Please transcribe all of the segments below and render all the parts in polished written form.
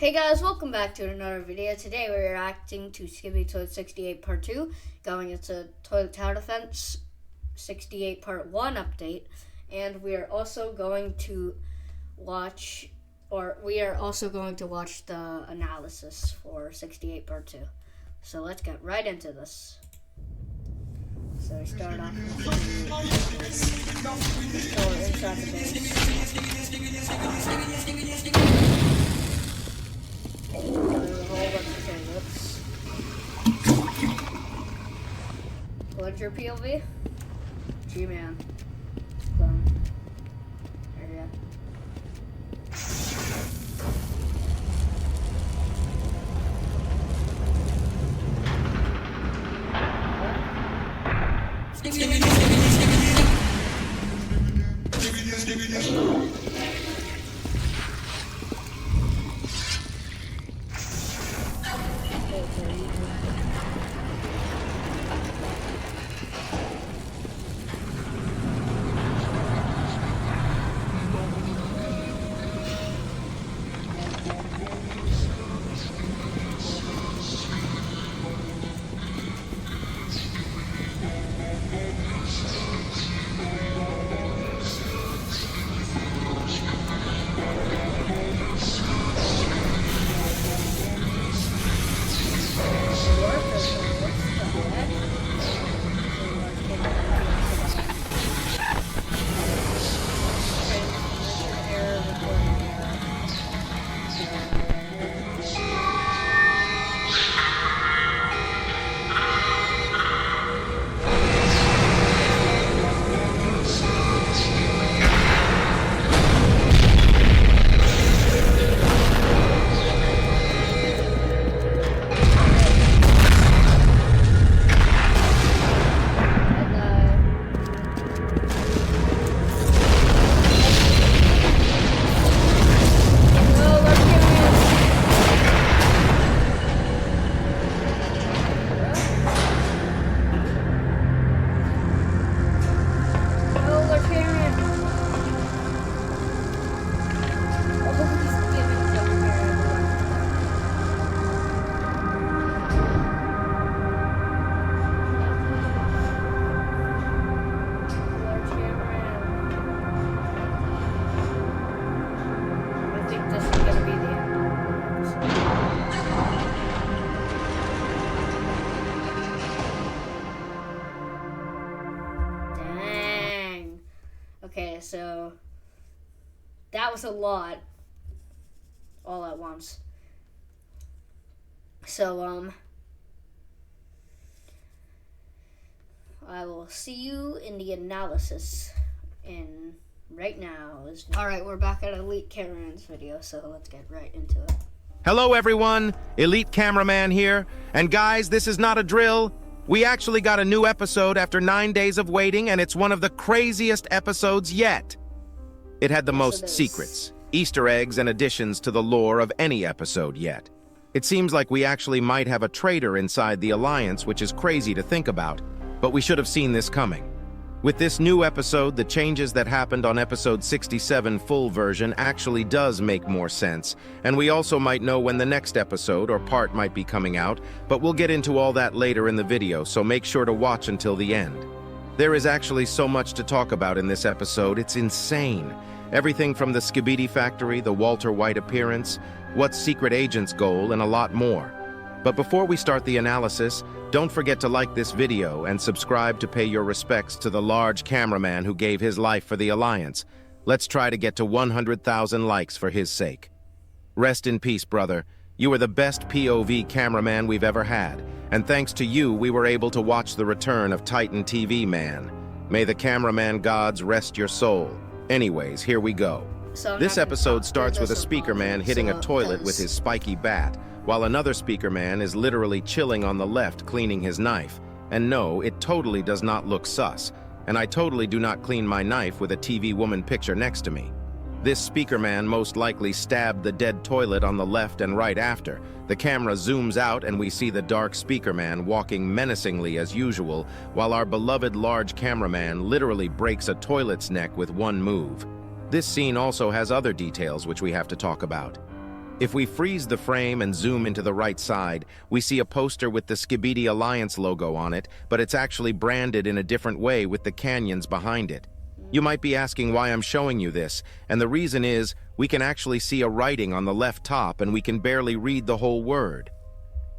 Hey guys, welcome back to another video. Today we're reacting to Skibidi Toilet 68 Part 2, going into Tower Defense 68 Part 1 update, and we are also going to watch the analysis for 68 Part 2. So let's get right into this. So we start off with inside the base. What's your POV? G-Man. There you go. Okay, so that was a lot all at once. So, I will see you in the analysis right now. Alright, we're back at Elite Cameraman's video, so let's get right into it. Hello everyone, Elite Cameraman here, and guys, this is not a drill. We actually got a new episode after 9 days of waiting, and it's one of the craziest episodes yet. It had the most secrets, Easter eggs, and additions to the lore of any episode yet. It seems like we actually might have a traitor inside the Alliance, which is crazy to think about, but we should have seen this coming. With this new episode, the changes that happened on episode 67 full version actually does make more sense, and we also might know when the next episode or part might be coming out, but we'll get into all that later in the video, so make sure to watch until the end. There is actually so much to talk about in this episode, it's insane. Everything from the Skibidi factory, the Walter White appearance, what's Secret Agent's goal, and a lot more. But before we start the analysis, don't forget to like this video and subscribe to pay your respects to the large cameraman who gave his life for the Alliance. Let's try to get to 100,000 likes for his sake. Rest in peace, brother. You were the best POV cameraman we've ever had, and thanks to you, we were able to watch the return of Titan TV Man. May the cameraman gods rest your soul. Anyways, here we go. This episode starts with a speaker man hitting a toilet with his spiky bat, while another speaker man is literally chilling on the left cleaning his knife. And no, it totally does not look sus, and I totally do not clean my knife with a TV woman picture next to me. This speaker man most likely stabbed the dead toilet on the left and right after. The camera zooms out and we see the dark speaker man walking menacingly as usual, while our beloved large cameraman literally breaks a toilet's neck with one move. This scene also has other details which we have to talk about. If we freeze the frame and zoom into the right side, we see a poster with the Skibidi Alliance logo on it, but it's actually branded in a different way with the canyons behind it. You might be asking why I'm showing you this, and the reason is we can actually see a writing on the left top and we can barely read the whole word.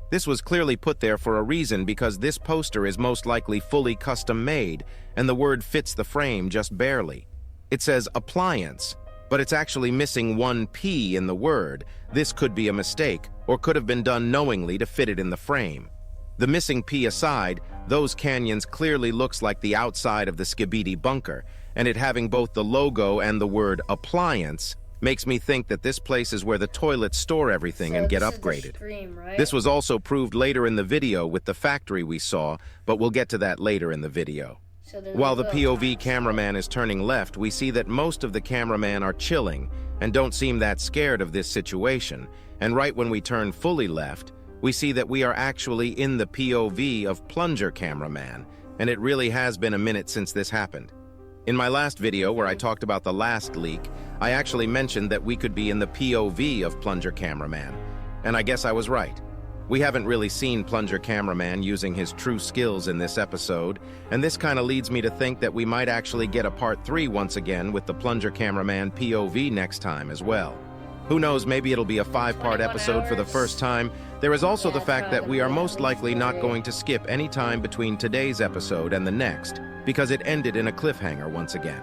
This was clearly put there for a reason because this poster is most likely fully custom made and the word fits the frame just barely. It says appliance, but it's actually missing one P in the word. This could be a mistake, or could have been done knowingly to fit it in the frame. The missing P aside, those canyons clearly looks like the outside of the Skibidi bunker, and it having both the logo and the word appliance makes me think that this place is where the toilets store everything and get upgraded. Scream, right? This was also proved later in the video with the factory we saw, but we'll get to that later in the video. While the POV cameraman is turning left, we see that most of the cameramen are chilling and don't seem that scared of this situation. And right when we turn fully left, we see that we are actually in the POV of plunger cameraman, and it really has been a minute since this happened. In my last video where I talked about the last leak, I actually mentioned that we could be in the POV of plunger cameraman, and I guess I was right. We haven't really seen plunger cameraman using his true skills in this episode, and this kind of leads me to think that we might actually get a part 3 once again with the plunger cameraman POV next time as well. Who knows, maybe it'll be a 5-part episode for the first time. There is also the fact that we are most likely not going to skip any time between today's episode and the next, because it ended in a cliffhanger once again.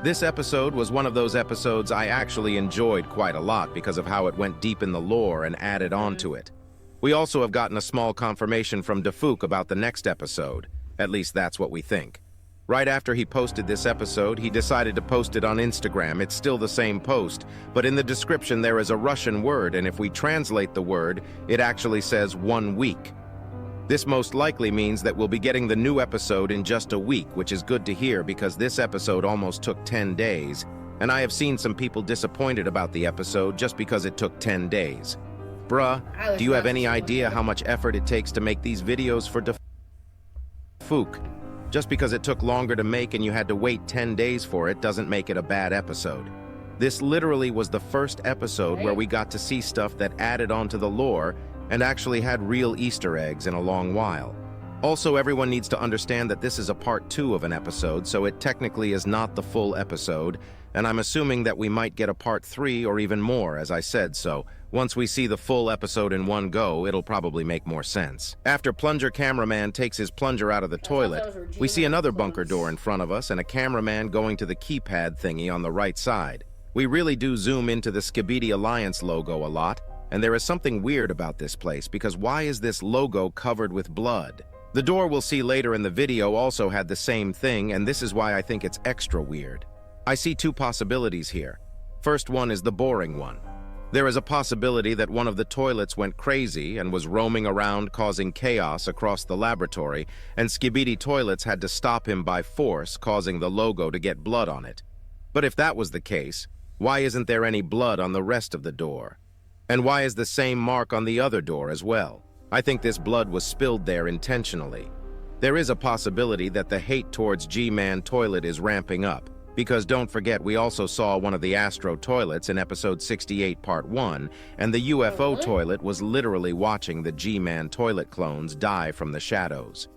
This episode was one of those episodes I actually enjoyed quite a lot because of how it went deep in the lore and added on to it. We also have gotten a small confirmation from Defuk about the next episode. At least that's what we think. Right after he posted this episode, he decided to post it on Instagram. It's still the same post, but in the description there is a Russian word, and if we translate the word, it actually says 1 week. This most likely means that we'll be getting the new episode in just a week, which is good to hear because this episode almost took 10 days, and I have seen some people disappointed about the episode just because it took 10 days. Bruh, do you have any idea how much effort it takes to make these videos for Defuk? Just because it took longer to make and you had to wait 10 days for it doesn't make it a bad episode. This literally was the first episode where we got to see stuff that added onto the lore and actually had real Easter eggs in a long while. Also, everyone needs to understand that this is a part 2 of an episode, so it technically is not the full episode, and I'm assuming that we might get a part 3 or even more, as I said, so once we see the full episode in one go, it'll probably make more sense. After plunger cameraman takes his plunger out of the toilet, we see another bunker door in front of us and a cameraman going to the keypad thingy on the right side. We really do zoom into the Skibidi Alliance logo a lot, and there is something weird about this place because why is this logo covered with blood? The door we'll see later in the video also had the same thing, and this is why I think it's extra weird. I see 2 possibilities here. First one is the boring one. There is a possibility that one of the toilets went crazy and was roaming around causing chaos across the laboratory, and Skibidi Toilets had to stop him by force, causing the logo to get blood on it. But if that was the case, why isn't there any blood on the rest of the door? And why is the same mark on the other door as well? I think this blood was spilled there intentionally. There is a possibility that the hate towards G-Man Toilet is ramping up, because don't forget we also saw one of the Astro toilets in episode 68 part 1, and the UFO toilet was literally watching the G-Man Toilet clones die from the shadows.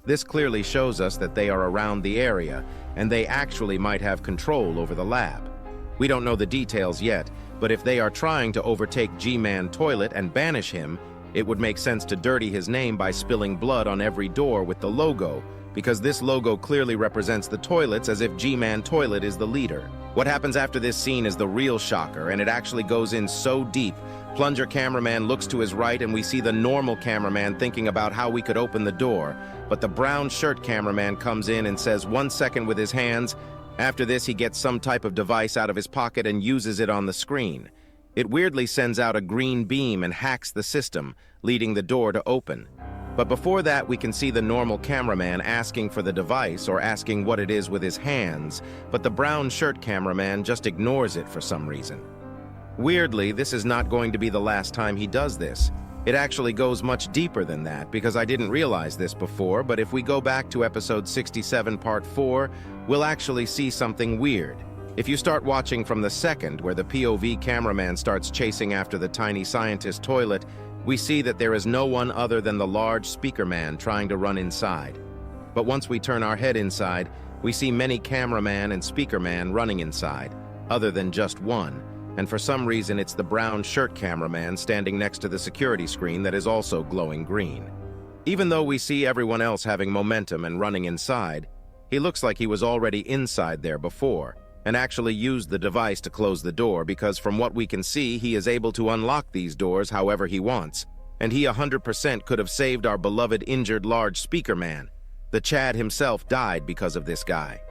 This clearly shows us that they are around the area, and they actually might have control over the lab. We don't know the details yet, but if they are trying to overtake G-Man Toilet and banish him, it would make sense to dirty his name by spilling blood on every door with the logo, because this logo clearly represents the toilets as if G-Man Toilet is the leader. What happens after this scene is the real shocker, and it actually goes in so deep. Plunger cameraman looks to his right and we see the normal cameraman thinking about how we could open the door, but the brown shirt cameraman comes in and says 1 second with his hands. After this, he gets some type of device out of his pocket and uses it on the screen. It weirdly sends out a green beam and hacks the system, leading the door to open. But before that, we can see the normal cameraman asking for the device or asking what it is with his hands, but the brown shirt cameraman just ignores it for some reason. Weirdly, this is not going to be the last time he does this. It actually goes much deeper than that, because I didn't realize this before, but if we go back to episode 67 part 4, we'll actually see something weird. If you start watching from the second, where the POV cameraman starts chasing after the tiny scientist toilet, we see that there is no one other than the large speaker man trying to run inside. But once we turn our head inside, we see many cameraman and speaker man running inside, other than just one, and for some reason it's the brown shirt cameraman standing next to the security screen that is also glowing green. Even though we see everyone else having momentum and running inside, he looks like he was already inside there before, and actually used the device to close the door because from what we can see, he is able to unlock these doors however he wants, and he 100% could have saved our beloved injured large speaker man. The Chad himself died because of this guy.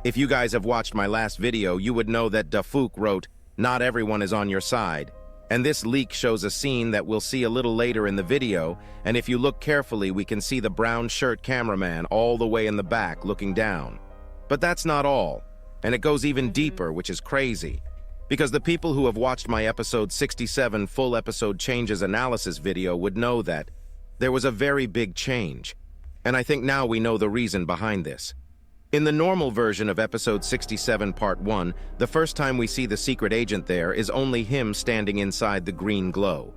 If you guys have watched my last video, you would know that Dafouk wrote, "Not everyone is on your side." And this leak shows a scene that we'll see a little later in the video, and if you look carefully, we can see the brown shirt cameraman all the way in the back looking down. But that's not all, and it goes even deeper, which is crazy. Because the people who have watched my episode 67 full episode changes analysis video would know that there was a very big change. And I think now we know the reason behind this. In the normal version of episode 67 part 1, the first time we see the secret agent there is only him standing inside the green glow.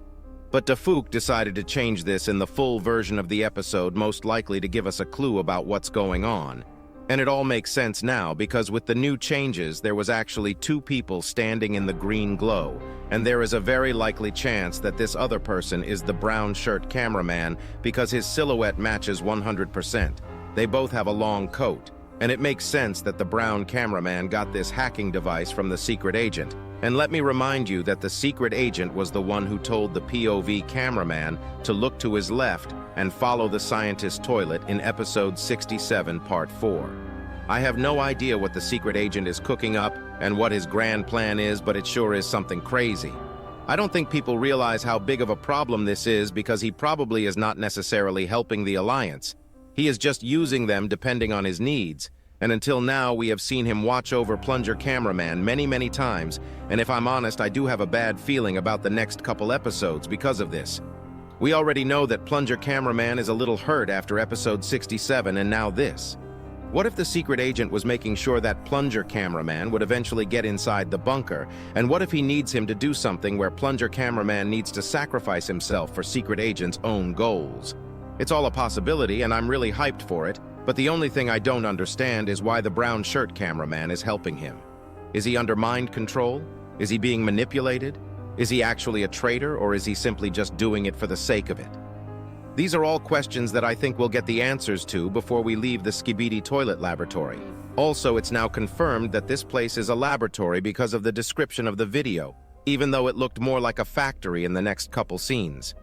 But Dafouk decided to change this in the full version of the episode, most likely to give us a clue about what's going on. And it all makes sense now because with the new changes, there was actually two people standing in the green glow, and there is a very likely chance that this other person is the brown shirt cameraman because his silhouette matches 100%. They both have a long coat. And it makes sense that the brown cameraman got this hacking device from the secret agent. And let me remind you that the secret agent was the one who told the POV cameraman to look to his left and follow the scientist toilet in episode 67 part 4. I have no idea what the secret agent is cooking up and what his grand plan is, but it sure is something crazy. I don't think people realize how big of a problem this is because he probably is not necessarily helping the Alliance. He is just using them depending on his needs, and until now we have seen him watch over Plunger Cameraman many times, and if I'm honest, I do have a bad feeling about the next couple episodes because of this. We already know that Plunger Cameraman is a little hurt after episode 67 and now this. What if the secret agent was making sure that Plunger Cameraman would eventually get inside the bunker, and what if he needs him to do something where Plunger Cameraman needs to sacrifice himself for secret agent's own goals? It's all a possibility, and I'm really hyped for it, but the only thing I don't understand is why the brown shirt cameraman is helping him. Is he under mind control? Is he being manipulated? Is he actually a traitor, or is he simply just doing it for the sake of it? These are all questions that I think we'll get the answers to before we leave the Skibidi Toilet laboratory. Also, it's now confirmed that this place is a laboratory because of the description of the video, even though it looked more like a factory in the next couple scenes.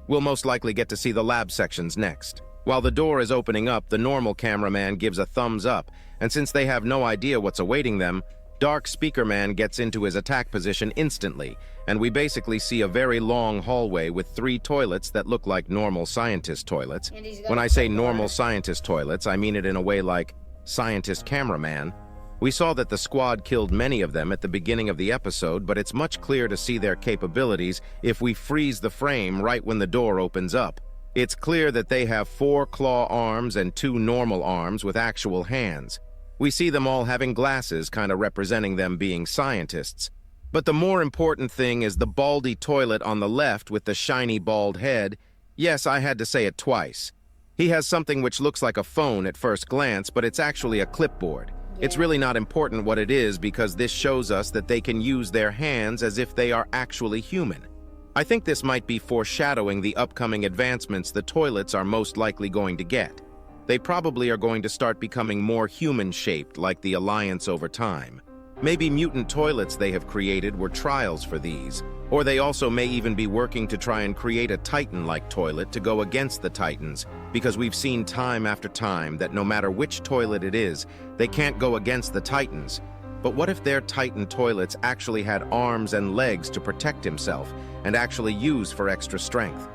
We'll most likely get to see the lab sections next. While the door is opening up, the normal cameraman gives a thumbs up, and since they have no idea what's awaiting them, Dark Speaker Man gets into his attack position instantly, and we basically see a very long hallway with 3 toilets that look like normal scientist toilets. When I say normal scientist toilets, I mean it in a way like scientist cameraman. We saw that the squad killed many of them at the beginning of the episode, but it's much clearer to see their capabilities if we freeze the frame right when the door opens up. It's clear that they have 4 claw arms and 2 normal arms with actual hands. We see them all having glasses, kind of representing them being scientists. But the more important thing is the baldy toilet on the left with the shiny bald head. Yes, I had to say it twice. He has something which looks like a phone at first glance, but it's actually a clipboard. It's really not important what it is because this shows us that they can use their hands as if they are actually human. I think this might be foreshadowing the upcoming advancements the toilets are most likely going to get. They probably are going to start becoming more human-shaped like the Alliance over time. Maybe mutant toilets they have created were trials for these, or they also may even be working to try and create a Titan-like toilet to go against the Titans, because we've seen time after time that no matter which toilet it is, they can't go against the Titans. But what if their Titan toilets actually had arms and legs to protect himself and actually use for extra strength?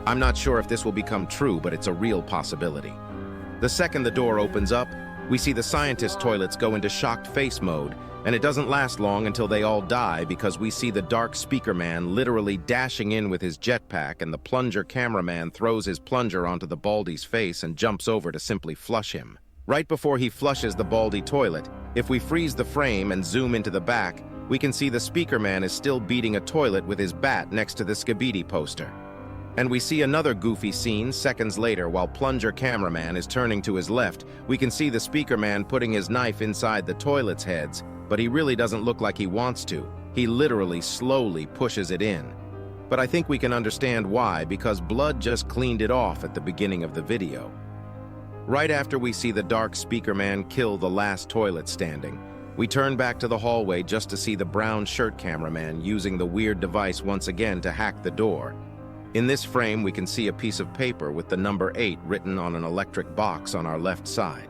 I'm not sure if this will become true, but it's a real possibility. The second the door opens up, we see the scientist toilets go into shocked face mode, and it doesn't last long until they all die because we see the Dark Speaker Man literally dashing in with his jetpack, and the Plunger Cameraman throws his plunger onto the Baldy's face and jumps over to simply flush him. Right before he flushes the baldy toilet, if we freeze the frame and zoom into the back, we can see the speaker man is still beating a toilet with his bat next to the Skibidi poster. And we see another goofy scene seconds later while plunger cameraman is turning to his left. We can see the speaker man putting his knife inside the toilet's heads, but he really doesn't look like he wants to. He literally slowly pushes it in. But I think we can understand why, because blood just cleaned it off at the beginning of the video. Right after we see the dark speaker man kill the last toilet standing, we turn back to the hallway just to see the brown shirt cameraman using the weird device once again to hack the door. In this frame, we can see a piece of paper with the number 8 written on an electric box on our left side.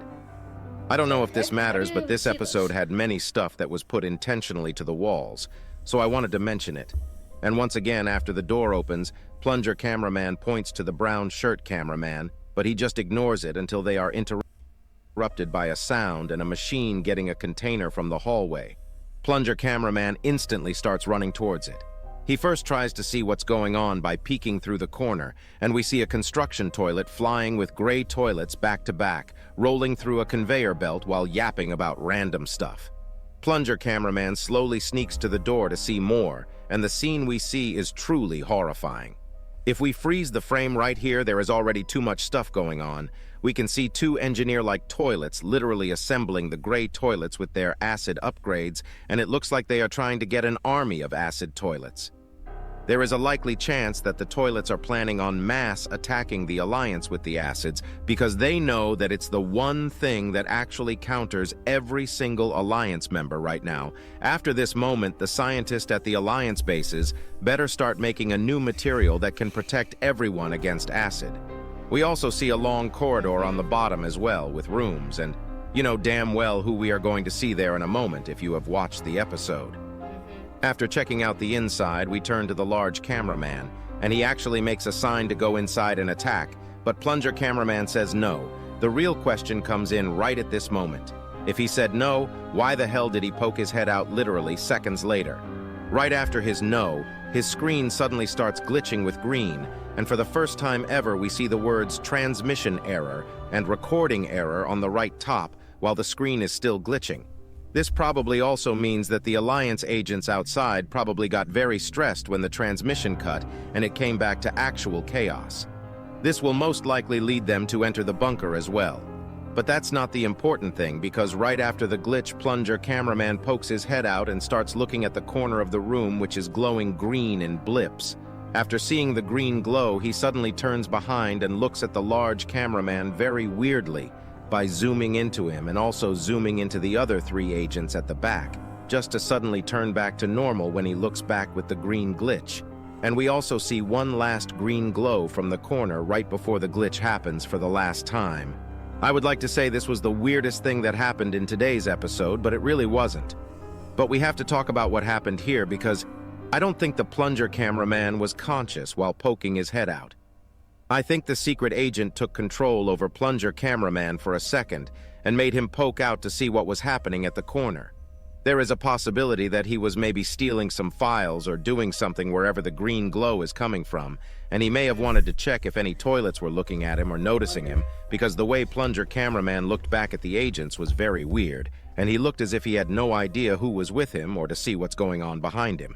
I don't know if this matters, but this episode had many stuff that was put intentionally to the walls, so I wanted to mention it. And once again, after the door opens, plunger cameraman points to the brown shirt cameraman, but he just ignores it until they are interrupted by a sound and a machine getting a container from the hallway. Plunger cameraman instantly starts running towards it. He first tries to see what's going on by peeking through the corner, and we see a construction toilet flying with gray toilets back to back, rolling through a conveyor belt while yapping about random stuff. Plunger cameraman slowly sneaks to the door to see more, and the scene we see is truly horrifying. If we freeze the frame right here, there is already too much stuff going on. We can see 2 engineer-like toilets literally assembling the gray toilets with their acid upgrades, and it looks like they are trying to get an army of acid toilets. There is a likely chance that the toilets are planning on mass attacking the Alliance with the acids because they know that it's the one thing that actually counters every single Alliance member right now. After this moment, the scientists at the Alliance bases better start making a new material that can protect everyone against acid. We also see a long corridor on the bottom as well with rooms, and you know damn well who we are going to see there in a moment if you have watched the episode. After checking out the inside, we turn to the large cameraman, and he actually makes a sign to go inside and attack, but plunger cameraman says no. The real question comes in right at this moment. If he said no, why the hell did he poke his head out literally seconds later? Right after his no, his screen suddenly starts glitching with green, and for the first time ever we see the words transmission error and recording error on the right top while the screen is still glitching. This probably also means that the Alliance agents outside probably got very stressed when the transmission cut and it came back to actual chaos. This will most likely lead them to enter the bunker as well. But that's not the important thing, because right after the glitch, plunger cameraman pokes his head out and starts looking at the corner of the room, which is glowing green in blips. After seeing the green glow, he suddenly turns behind and looks at the large cameraman very weirdly, by zooming into him and also zooming into the other 3 agents at the back, just to suddenly turn back to normal when he looks back with the green glitch. And we also see one last green glow from the corner right before the glitch happens for the last time. I would like to say this was the weirdest thing that happened in today's episode, but it really wasn't. But we have to talk about what happened here because I don't think the plunger cameraman was conscious while poking his head out. I think the secret agent took control over plunger cameraman for a second and made him poke out to see what was happening at the corner. There is a possibility that he was maybe stealing some files or doing something wherever the green glow is coming from, and he may have wanted to check if any toilets were looking at him or noticing him, because the way plunger cameraman looked back at the agents was very weird, and he looked as if he had no idea who was with him or to see what's going on behind him.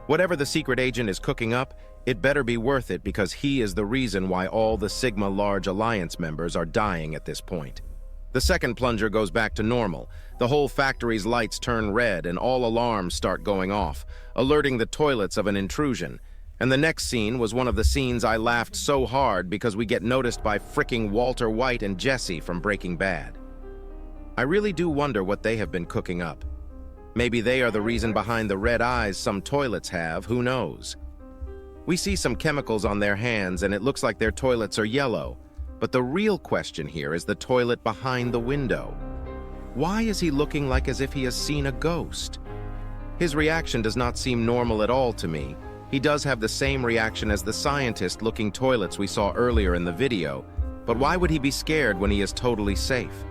Whatever the secret agent is cooking up, it better be worth it, because he is the reason why all the Sigma Large Alliance members are dying at this point. The second plunger goes back to normal. The whole factory's lights turn red and all alarms start going off, alerting the toilets of an intrusion. And the next scene was one of the scenes I laughed so hard because we get noticed by fricking Walter White and Jesse from Breaking Bad. I really do wonder what they have been cooking up. Maybe they are the reason behind the red eyes some toilets have, who knows? We see some chemicals on their hands and it looks like their toilets are yellow. But the real question here is the toilet behind the window. Why is he looking like as if he has seen a ghost? His reaction does not seem normal at all to me. He does have the same reaction as the scientist-looking toilets we saw earlier in the video, but why would he be scared when he is totally safe?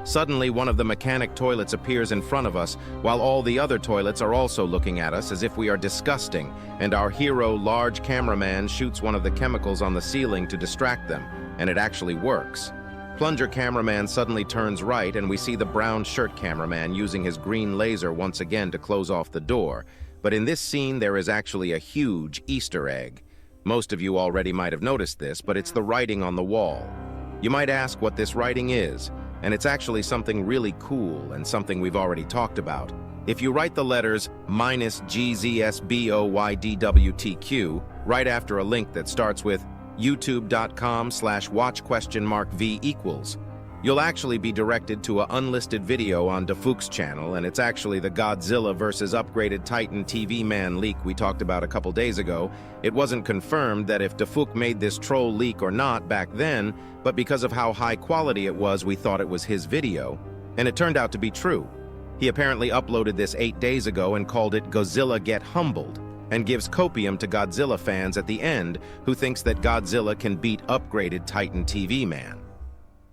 Suddenly, one of the mechanic toilets appears in front of us, while all the other toilets are also looking at us as if we are disgusting, and our hero, large cameraman, shoots one of the chemicals on the ceiling to distract them, and it actually works. Plunger cameraman suddenly turns right and we see the brown shirt cameraman using his green laser once again to close off the door. But in this scene there is actually a huge Easter egg. Most of you already might have noticed this, but it's the writing on the wall. You might ask what this writing is, and it's actually something really cool and something we've already talked about. If you write the letters -GZSBOYDWTQ right after a link that starts with youtube.com/watch?v=, you'll actually be directed to an unlisted video on Defuk's channel, and it's actually the Godzilla vs. Upgraded Titan TV Man leak we talked about a couple days ago. It wasn't confirmed that if Defuk made this troll leak or not back then, but because of how high quality it was, we thought it was his video, and it turned out to be true. He apparently uploaded this 8 days ago and called it Godzilla Get Humbled, and gives copium to Godzilla fans at the end who thinks that Godzilla can beat upgraded Titan TV Man.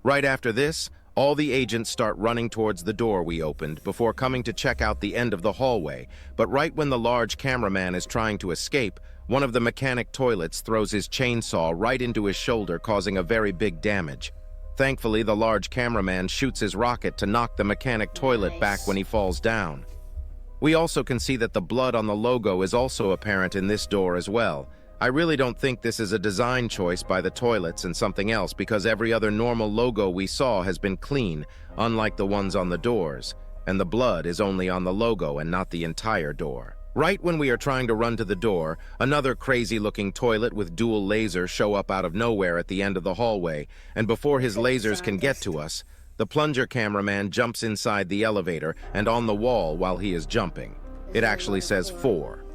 Right after this, all the agents start running towards the door we opened before coming to check out the end of the hallway, but right when the large cameraman is trying to escape, one of the mechanic toilets throws his chainsaw right into his shoulder, causing a very big damage. Thankfully, the large cameraman shoots his rocket to knock the mechanic toilet back when he falls down. We also can see that the blood on the logo is also apparent in this door as well. I really don't think this is a design choice by the toilets and something else, because every other normal logo we saw has been clean, unlike the ones on the doors, and the blood is only on the logo and not the entire door. Right when we are trying to run to the door, another crazy-looking toilet with dual lasers show up out of nowhere at the end of the hallway, and before his lasers can get to us, the plunger cameraman jumps inside the elevator and on the wall while he is jumping. It actually says 4.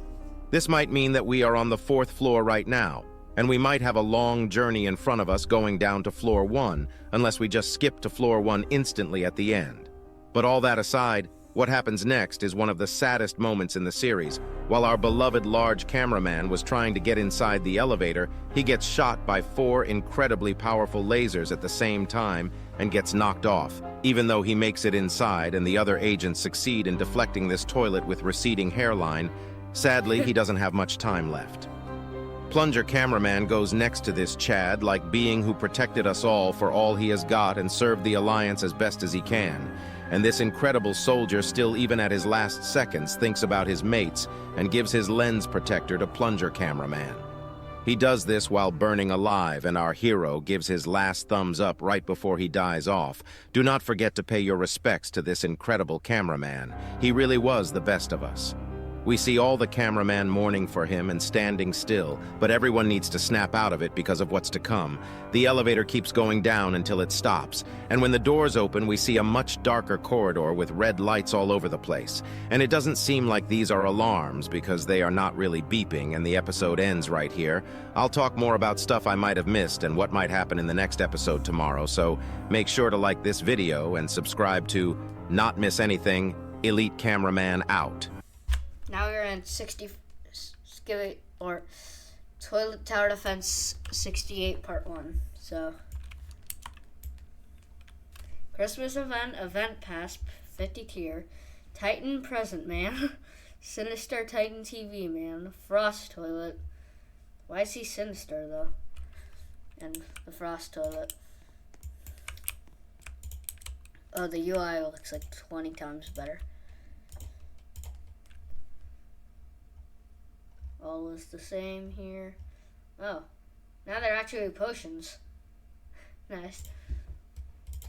This might mean that we are on the 4th floor right now, and we might have a long journey in front of us going down to floor 1, unless we just skip to floor 1 instantly at the end. But all that aside, what happens next is one of the saddest moments in the series. While our beloved large cameraman was trying to get inside the elevator, he gets shot by 4 incredibly powerful lasers at the same time and gets knocked off, even though he makes it inside and the other agents succeed in deflecting this toilet with receding hairline. Sadly, he doesn't have much time left. Plunger cameraman goes next to this Chad, like being who protected us all for all he has got and served the Alliance as best as he can. And this incredible soldier still, even at his last seconds, thinks about his mates and gives his lens protector to Plunger cameraman. He does this while burning alive, and our hero gives his last thumbs up right before he dies off. Do not forget to pay your respects to this incredible cameraman. He really was the best of us. We see all the cameraman mourning for him and standing still, but everyone needs to snap out of it because of what's to come. The elevator keeps going down until it stops, and when the doors open, we see a much darker corridor with red lights all over the place. And it doesn't seem like these are alarms because they are not really beeping, and the episode ends right here. I'll talk more about stuff I might have missed and what might happen in the next episode tomorrow, so make sure to like this video and subscribe to not miss anything. Elite Cameraman out. Now we're in Skibidi or Toilet Tower Defense 68 Part 1. So Christmas event pass 50 tier, Titan Present Man, Sinister Titan TV Man, Frost Toilet. Why is he sinister though? And the Frost Toilet. Oh, the UI looks like 20 times better. All is the same here. Oh, now they're actually potions. Nice.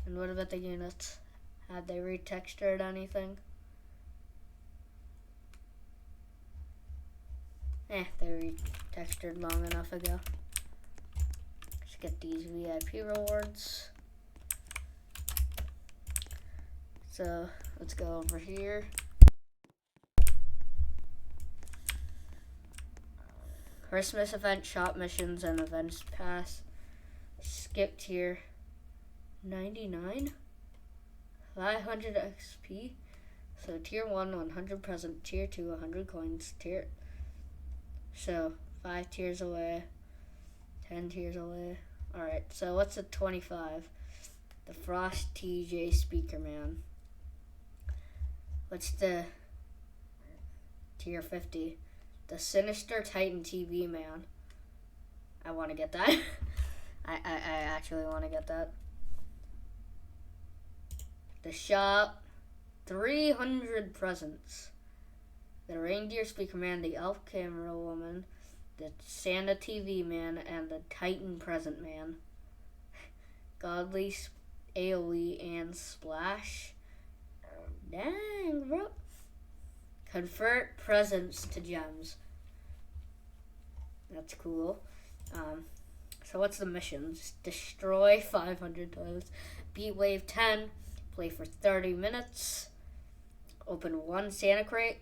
And what about the units? Had they retextured anything? They retextured long enough ago. Let's get these VIP rewards. So let's go over here. Christmas event, shop missions, and events pass. Skip tier 99, 500 XP. So tier 1, 100 present. Tier 2, 100 coins. So 5 tiers away, 10 tiers away. Alright, so what's the 25? The Frost TJ Speaker Man. What's the tier 50? The Sinister Titan TV Man. I want to get that. I actually want to get that. The shop, 300 presents. The reindeer speaker man, the elf camera woman, the Santa TV man, and the Titan present man. Godly, AoE, and Splash. Dang, bro. Convert presents to gems. That's cool. So what's the missions? Destroy 500 toilets. Beat wave 10. Play for 30 minutes. Open 1 Santa crate.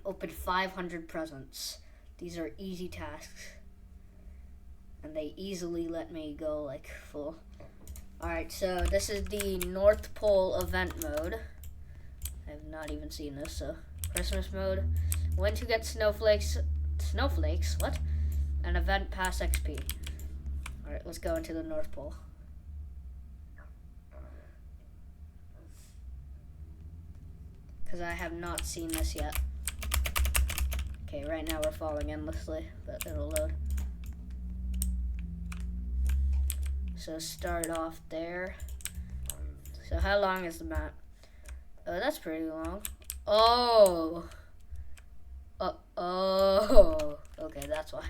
Open 500 presents. These are easy tasks. And they easily let me go like full. Alright, so this is the North Pole event mode. I have not even seen this, so Christmas mode. When to get snowflakes. Snowflakes? What? An event pass XP. Alright, let's go into the North Pole. Because I have not seen this yet. Okay, right now we're falling endlessly, but it'll load. So start off there. So how long is the map? Oh, that's pretty long. Oh. Oh. Okay, that's why.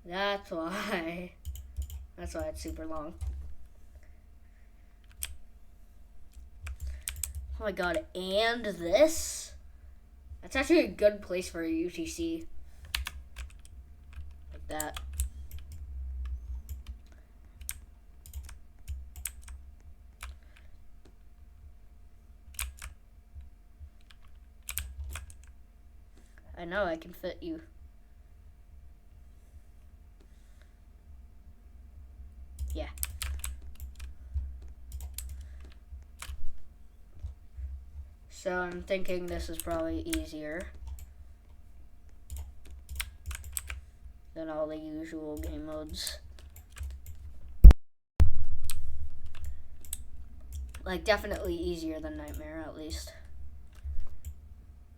That's why. That's why it's super long. Oh my god, and this? That's actually a good place for a UTC. Like that. I know I can fit you. Yeah. So I'm thinking this is probably easier than all the usual game modes. Like, definitely easier than Nightmare, at least.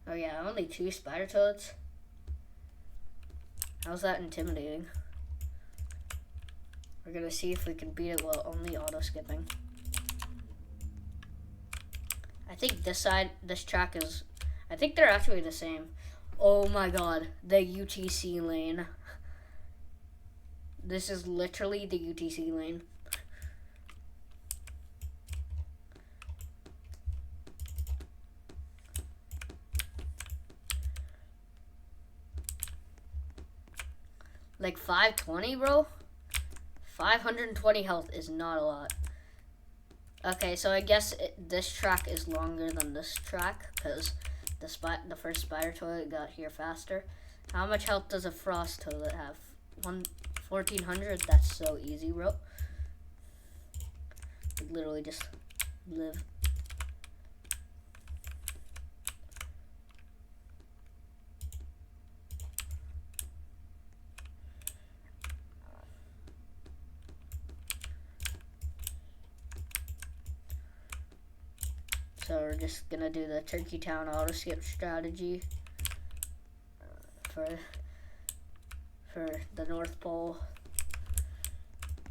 Oh yeah, only 2 spider toads? How's that intimidating? We're gonna see if we can beat it while only auto-skipping. I think this track is, I think they're actually the same. Oh my god, the UTC lane. This is literally the UTC lane. Like 520, bro? 520 health is not a lot. Okay, so I guess this track is longer than this track because the first spider toilet got here faster. How much health does a frost toilet have? 1400? That's so easy, bro. You literally just live. So we're just gonna do the Turkey Town auto skip strategy for the North Pole.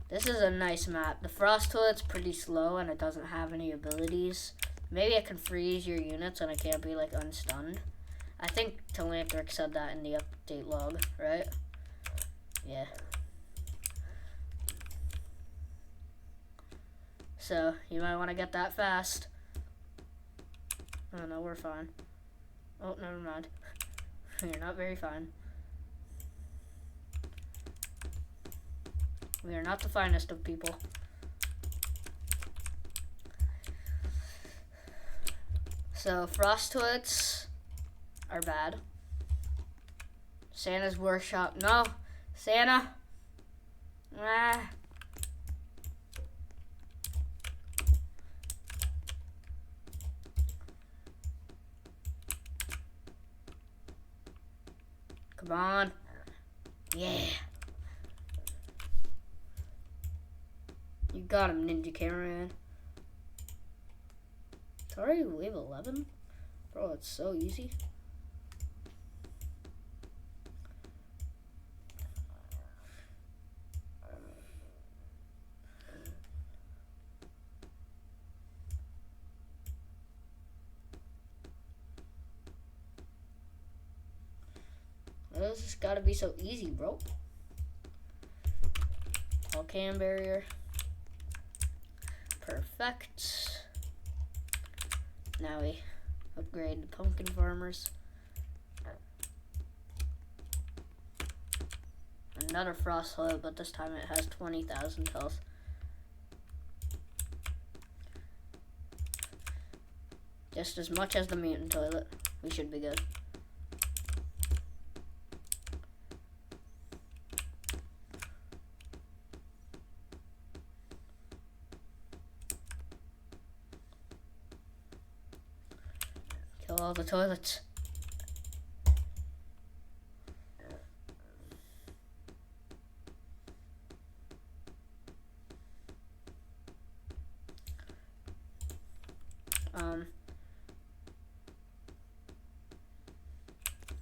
This is a nice map. The frost toilet's pretty slow and it doesn't have any abilities. Maybe it can freeze your units and it can't be like unstunned. I think Telanthric said that in the update log, right? Yeah. So you might want to get that fast. Oh no, we're fine. Oh, never mind. You're not very fine. We are not the finest of people. So, frost toilets are bad. Santa's workshop. No! Santa! Ah. Come on. Yeah. You got him, Ninja Cameraman. It's already wave 11? Bro, it's so easy. This has gotta be so easy, bro. Volcano barrier. Perfect. Now we upgrade the pumpkin farmers. Another frost toilet, but this time it has 20,000 health. Just as much as the mutant toilet. We should be good. Kill all the toilets.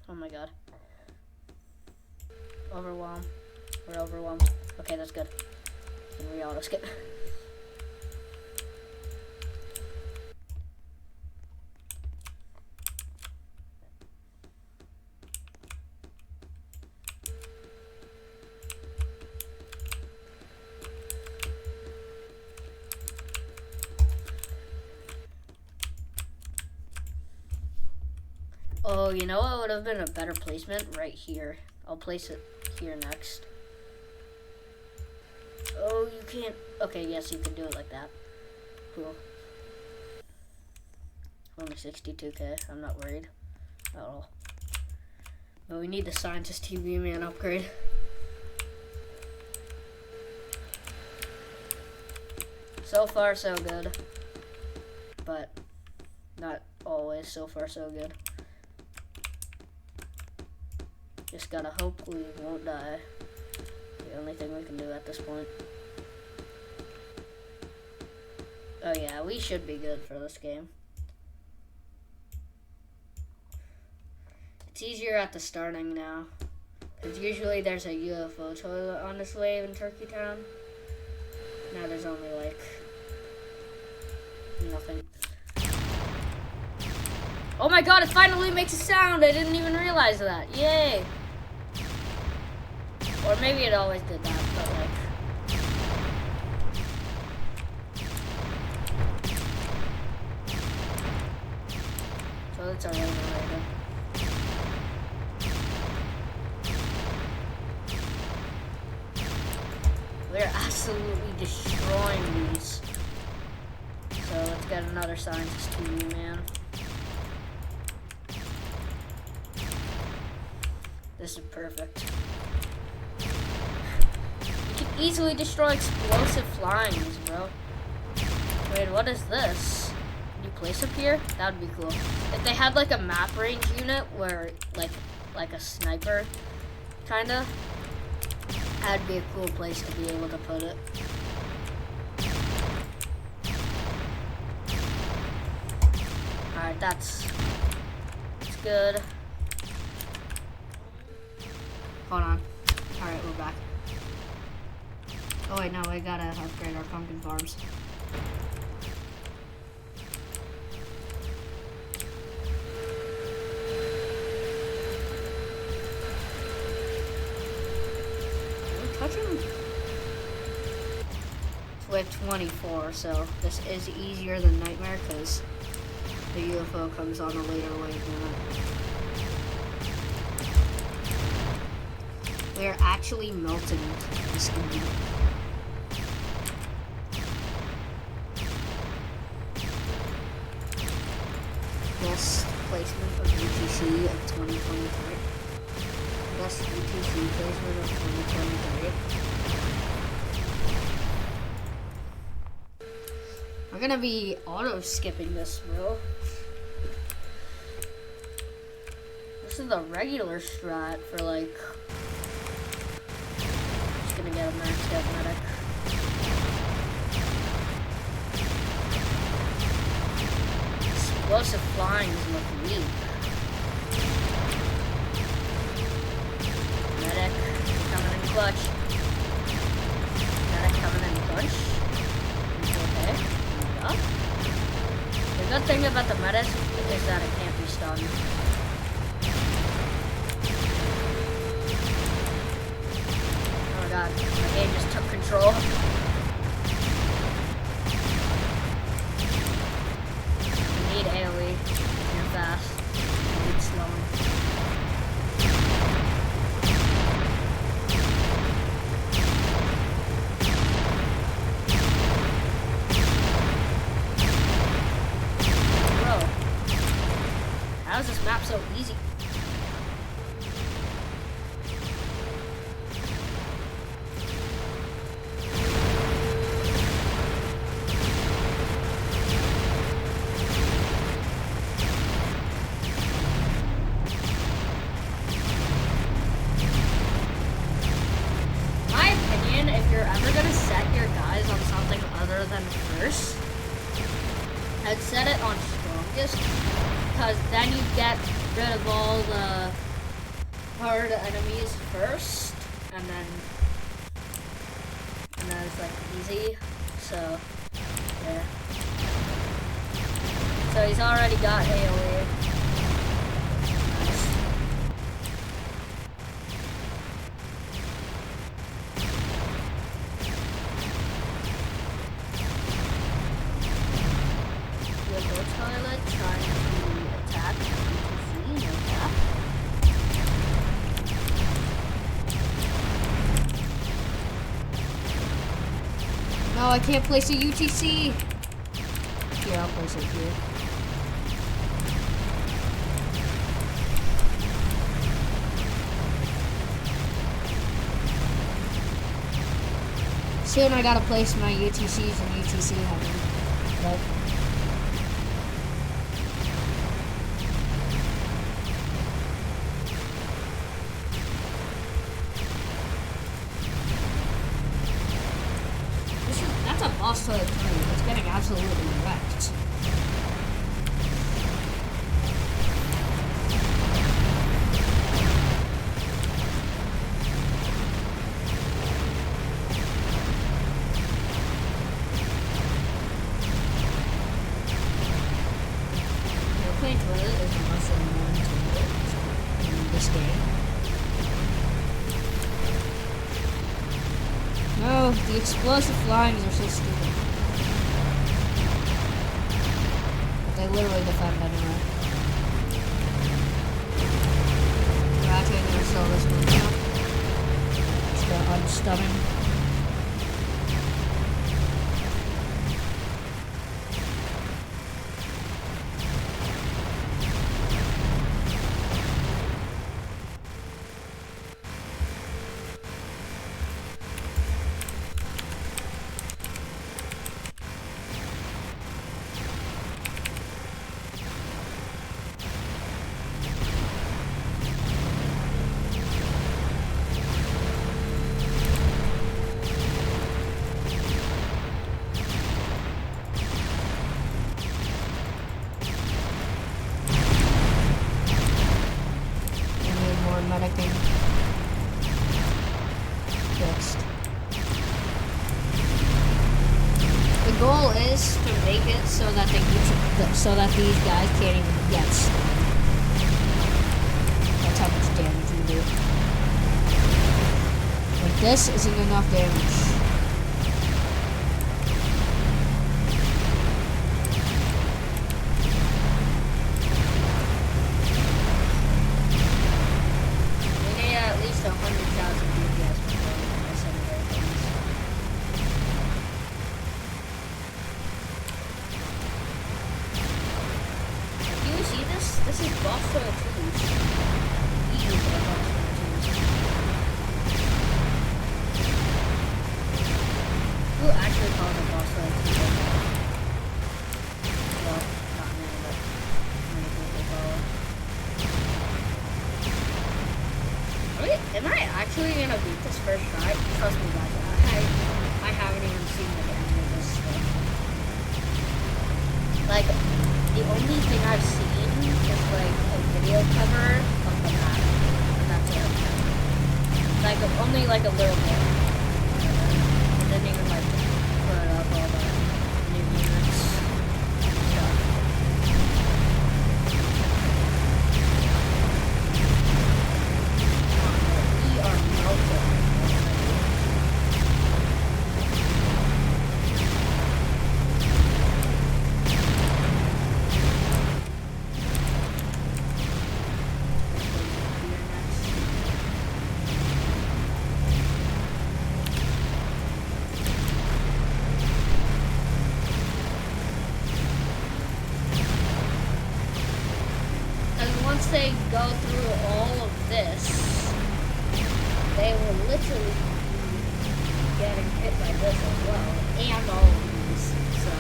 Oh my god. Overwhelm. We're overwhelmed. Okay, that's good. And we auto skip. Oh, you know what would have been a better placement? Right here. I'll place it here next. Oh, you can't. Okay, yes, you can do it like that. Cool. Only 62k. I'm not worried at all. But we need the Scientist TV Man upgrade. So far, so good. But not always so far, so good. Just gotta hope we won't die. The only thing we can do at this point. Oh yeah, we should be good for this game. It's easier at the starting now. Because usually there's a UFO toilet on this wave in Turkey Town. Now there's only like nothing. Oh my god, it finally makes a sound! I didn't even realize that. Yay! Or maybe it always did that, but like... So it's already related. We're absolutely destroying these. So let's get another Scientist TV Man. This is perfect. You can easily destroy explosive flyings, bro. Wait, what is this? Can you place up here? That would be cool. If they had like a map range unit where like a sniper, kinda, that'd be a cool place to be able to put it. Alright, that's good. Hold on. Alright, we're back. Oh wait, no, we gotta upgrade our pumpkin farms. Can we touch him? It's wave 24, so this is easier than Nightmare because the UFO comes on a later wave than we are actually melting the Skibidi. Best placement of UTC of 2023. Best UTC placement of 2023. We're gonna be auto skipping this, bro. This is the regular strat for like. Gonna get a maxed out medic. Explosive flyings look weak. Medic coming in clutch. Medic coming in clutch. Okay. Yeah. The good thing about the medic is that it can't be stunned. Easy. My opinion, if you're ever gonna set your guys on something other than first, I'd set it on strongest, because then you get rid of all the hard enemies first, and then it's like easy. So yeah. So he's already got AoE. Nice. Toilet trying to attack UTC, no tap. No, I can't place a UTC. Here, I'll place it here. Soon I gotta place my UTCs in UTC heaven. But that's a boss toilet 3. It's getting absolutely wrecked. Airplane toilet is the most annoying toilet in this game. No, the explosive flyings are so stupid. But they literally defend anyway. I'm actually gonna sell this one now. Just go unstunning. Medicing fixed. The goal is to make it so that these guys can't even get stunned. That's how much damage we do. But this isn't enough damage. This is boss toilet 2s. These are boss toilet 2s. Who actually calls it boss toilet 2s? Well, not me, but many people call it. Wait, am I actually gonna beat this first try? Trust me, guys. I haven't even seen the end of this stuff. Like, the only thing I've seen is like a video cover of the map, and that's it. Like only like a little bit. I didn't even like put up all the new units stuff. We are melting. go through all of this, they will literally be getting hit by this as well, and all of these, so.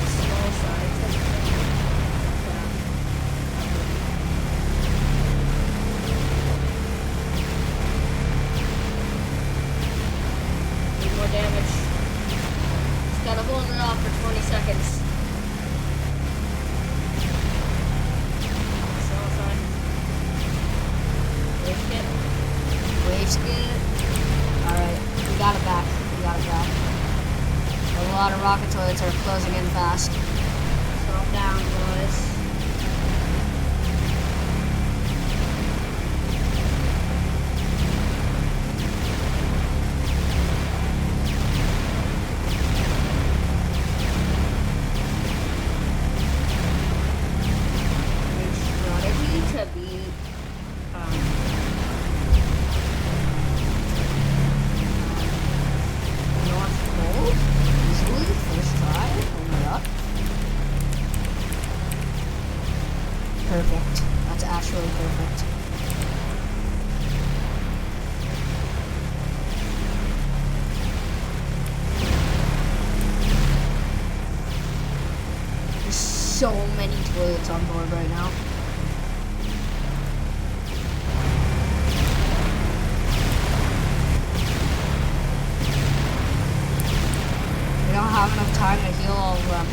Small size. Need more damage. Just gotta hold it off for 20 seconds. Waste it. Alright, we got it back. We got it back. A lot of rocket toilets are closing in fast. Calm down, boys. Strategy to beat perfect. That's actually perfect. There's so many toilets on board right now. We don't have enough time to heal all of them.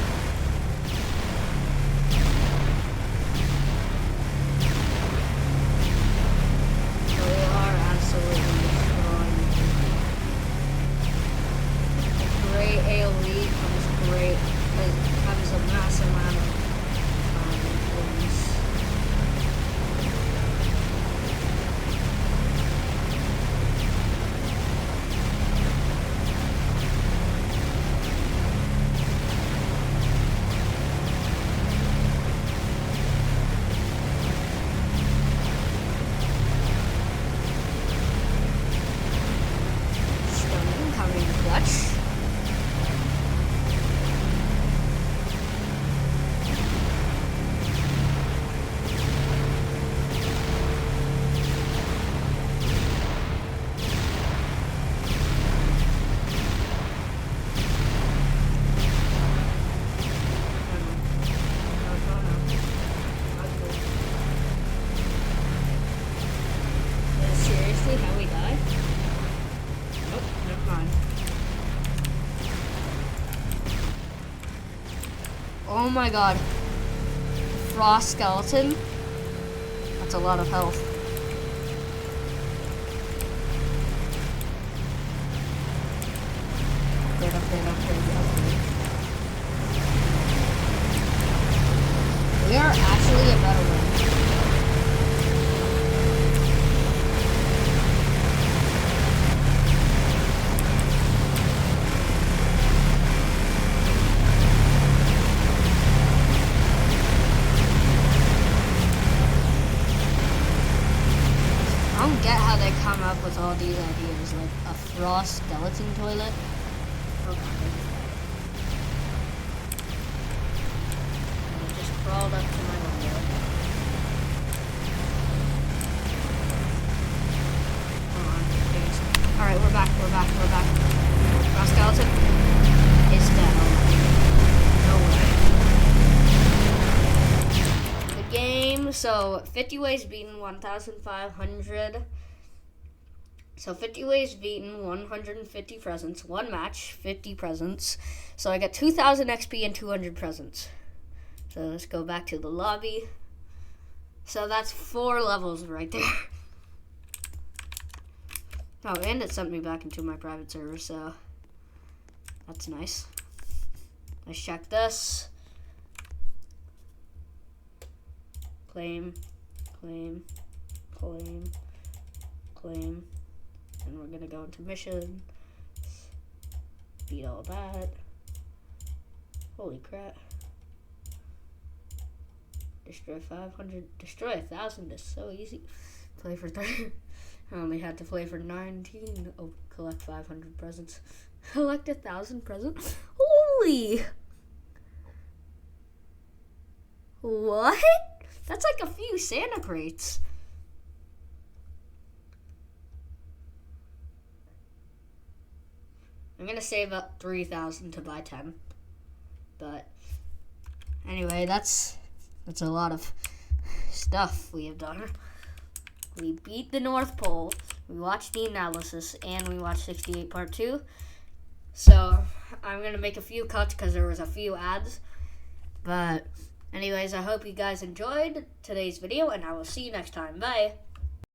How we die? Nope, never mind. Oh my god. Frost skeleton? That's a lot of health. Upgrade. We are actually a better one. I don't get how they come up with all these ideas, like a frost skeleton toilet. Okay. I just crawled up to my window. Come on, please. Alright, we're back. Frost skeleton is dead already. No way. The game, so 50 ways beaten, 1,500. So 50 ways beaten, 150 presents, one match, 50 presents. So I got 2,000 XP and 200 presents. So let's go back to the lobby. So that's 4 levels right there. Oh, and it sent me back into my private server, so that's nice. Let's check this. Claim. And we're gonna go into mission. Beat all that. Holy crap. Destroy 500. Destroy 1,000 is so easy. Play for 30. I only had to play for 19. Oh, collect 500 presents. Collect 1,000 presents. Holy Really? What? That's like a few Santa crates. I'm gonna save up 3,000 to buy 10. But anyway, that's a lot of stuff we have done. We beat the North Pole, we watched the analysis, and we watched 68 Part 2. So I'm going to make a few cuts because there was a few ads. But anyways, I hope you guys enjoyed today's video, and I will see you next time. Bye!